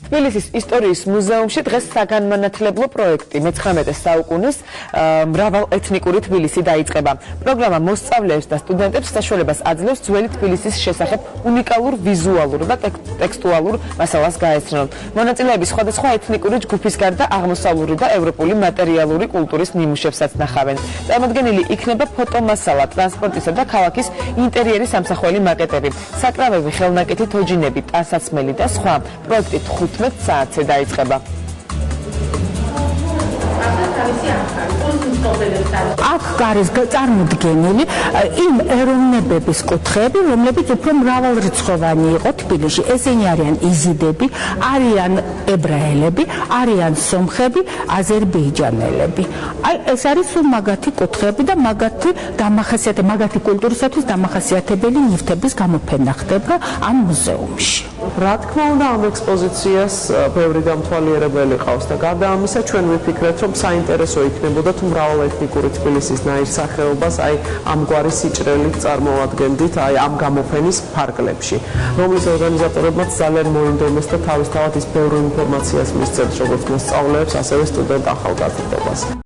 თბილისის ისტორიის მუზეუმში დღეს საგანმანათლებლო პროექტი მე-19 საუკუნის მრავალეთნიკური თბილისი დაიწყება. პროგრამა მოსწავლეებს და სტუდენტებს საშუალებას აძლევს ძველი თბილისის შესახებ უნიკალურ ვიზუალურ და ტექსტუალურ მასალას გაეცნონ. მონაწილეები სხვადასხვა ეთნიკური ჯგუფის გარდა აღმოსავლური და ევროპული მატერიალური კულტურის ნიმუშებსაც ნახავენ. წარმოდგენილი იქნება ფოტომასალა, ტრანსპორტისა და ქალაქის ინტერიერის სამსახველი მაკეტები, საკრავები, ხელნაკეთი თოჯინები, ტანსაცმელი და სხვა. პროექტი 15 საათზე დაიწყება. აქ არის წარმოდგენილი იმ ეროვნებების კუთხეები, რომლებიც უფრო მრავალრიცხოვანი იყო თბილისში. ესენი არიან იზიდები, არიან ებრაელები, არიან სომხები, აზერბაიჯანელები. ეს არის სულ მაგათი კუთხეები და მაგათი კულტურისათვის დამახასიათებელი ნივთების გამოფენა ხდება ამ მუზეუმში. რა თქმა უნდა, ამ ექსპოზიციას ბევრი დამთვალიერებელი ყავს და გარდა ამისა ჩვენ ვიფიქრეთ, რომ საინტერესო იქნებოდა თუ მრავალეთნიკური თბილისის ნაირსახეობას ამგვარი სიჭრელით წარმოადგენდით ამ გამოფენის ფარგლებში, რომლის ორგანიზატორებმაც ძალიან მოინდომეს და თავისთავად ის ბევრ ინფორმაციას მისცემს როგორც მოსწავლეებს, ასევე სტუდენტ ახალგაზრდობას.